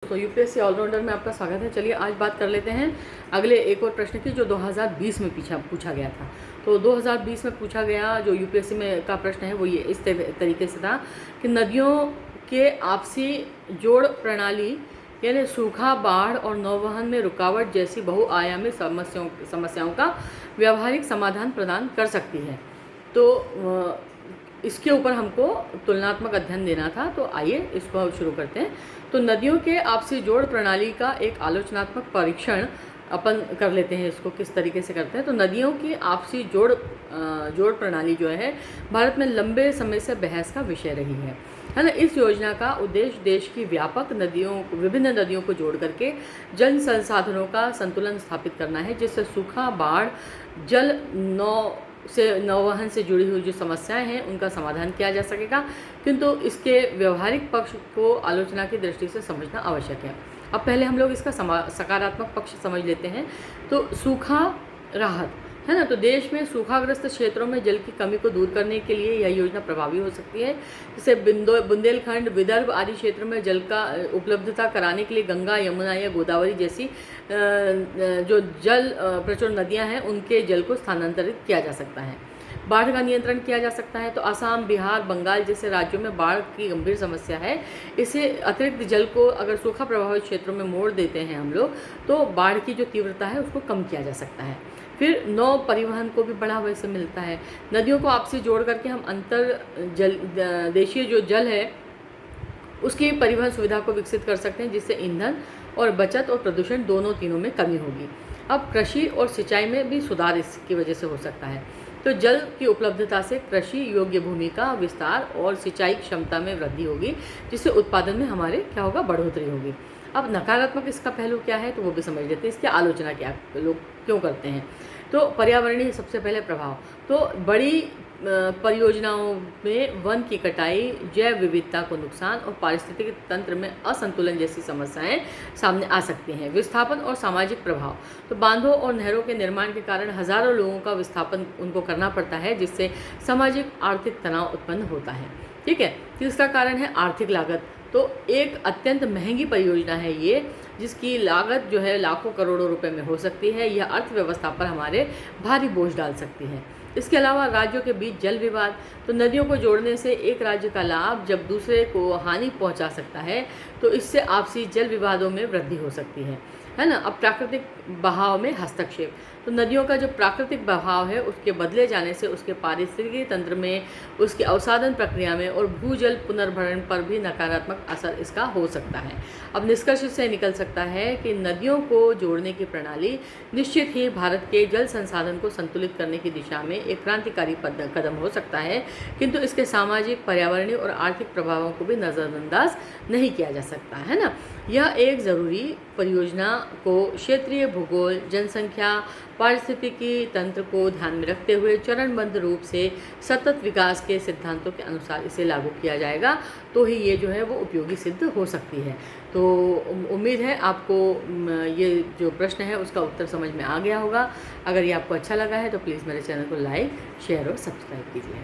दोस्तों, UPSC allrounder में आपका स्वागत है। चलिए आज बात कर लेते हैं अगले एक और प्रश्न की जो 2020 में पूछा गया था। तो 2020 में पूछा गया जो यूपीएससी में का प्रश्न है वो ये इस तरीके से था कि नदियों के आपसी जोड़ प्रणाली यानी सूखा, बाढ़ और नौवहन में रुकावट जैसी बहुआयामी समस्याओं का व्यावहारिक समाधान प्रदान कर सकती है। तो इसके ऊपर हमको तुलनात्मक अध्ययन देना था। तो आइए इसको शुरू करते हैं। तो नदियों के आपसी जोड़ प्रणाली का एक आलोचनात्मक परीक्षण अपन कर लेते हैं। इसको किस तरीके से करते हैं। तो नदियों की आपसी जोड़ प्रणाली जो है भारत में लंबे समय से बहस का विषय रही है ना। इस योजना का उद्देश्य देश की विभिन्न नदियों को जोड़ करके जल संसाधनों का संतुलन स्थापित करना है, जिससे सूखा, बाढ़, जल नौवहन से जुड़ी हुई जो समस्याएं हैं उनका समाधान किया जा सकेगा। किंतु इसके व्यवहारिक पक्ष को आलोचना की दृष्टि से समझना आवश्यक है। अब पहले हम लोग इसका सकारात्मक पक्ष समझ लेते हैं। तो सूखा राहत है ना। तो देश में सूखाग्रस्त क्षेत्रों में जल की कमी को दूर करने के लिए यह योजना प्रभावी हो सकती है। जैसे बुंदेलखंड, विदर्भ आदि क्षेत्रों में जल का उपलब्धता कराने के लिए गंगा, यमुना या गोदावरी जैसी जो जल प्रचुर नदियां हैं उनके जल को स्थानांतरित किया जा सकता है। बाढ़ का नियंत्रण किया जा सकता है। तो असम, बिहार, बंगाल जैसे राज्यों में बाढ़ की गंभीर समस्या है। इसे अतिरिक्त जल को अगर सूखा प्रभावित क्षेत्रों में मोड़ देते हैं हम लोग तो बाढ़ की जो तीव्रता है उसको कम किया जा सकता है। फिर नौ परिवहन को भी बढ़ावा इससे मिलता है। नदियों को आपसी जोड़ करके हम देशीय जो जल है उसकी परिवहन सुविधा को विकसित कर सकते हैं, जिससे ईंधन और बचत और प्रदूषण तीनों में कमी होगी। अब कृषि और सिंचाई में भी सुधार इसकी वजह से हो सकता है। तो जल की उपलब्धता से कृषि योग्य भूमि का विस्तार और सिंचाई क्षमता में वृद्धि होगी, जिससे उत्पादन में हमारे क्या होगा, बढ़ोतरी होगी। अब नकारात्मक इसका पहलू क्या है तो वो भी समझ लेते हैं। इसकी आलोचना क्या लोग क्यों करते हैं। तो पर्यावरणीय सबसे पहले प्रभाव। तो बड़ी परियोजनाओं में वन की कटाई, जैव विविधता को नुकसान और पारिस्थितिक तंत्र में असंतुलन जैसी समस्याएं सामने आ सकती हैं। विस्थापन और सामाजिक प्रभाव। तो बांधों और नहरों के निर्माण के कारण हजारों लोगों का विस्थापन उनको करना पड़ता है, जिससे सामाजिक आर्थिक तनाव उत्पन्न होता है। ठीक है। तीसरा कारण है आर्थिक लागत। तो एक अत्यंत महंगी परियोजना है ये, जिसकी लागत जो है लाखों करोड़ों रुपए में हो सकती है। यह अर्थव्यवस्था पर हमारे भारी बोझ डाल सकती है। इसके अलावा राज्यों के बीच जल विवाद। तो नदियों को जोड़ने से एक राज्य का लाभ जब दूसरे को हानि पहुंचा सकता है तो इससे आपसी जल विवादों में वृद्धि हो सकती है ना। अब प्राकृतिक बहाव में हस्तक्षेप। तो नदियों का जो प्राकृतिक बहाव है उसके बदले जाने से उसके पारिस्थितिकी तंत्र में, उसके अवसादन प्रक्रिया में और भूजल पुनर्भरण पर भी नकारात्मक असर इसका हो सकता है। अब निष्कर्ष से निकल सकता है कि नदियों को जोड़ने की प्रणाली निश्चित ही भारत के जल संसाधन को संतुलित करने की दिशा में एक क्रांतिकारी कदम हो सकता है, किंतु इसके सामाजिक, पर्यावरणीय और आर्थिक प्रभावों को भी नज़रअंदाज नहीं किया जा सकता है ना। यह एक ज़रूरी परियोजना को क्षेत्रीय भूगोल, जनसंख्या, पारिस्थितिकी तंत्र को ध्यान में रखते हुए चरणबद्ध रूप से सतत विकास के सिद्धांतों के अनुसार इसे लागू किया जाएगा, तो ही ये जो है वो उपयोगी सिद्ध हो सकती है। तो उम्मीद है आपको ये जो प्रश्न है उसका उत्तर समझ में आ गया होगा। अगर ये आपको अच्छा लगा है तो प्लीज़ मेरे चैनल को लाइक, शेयर और सब्सक्राइब कीजिए।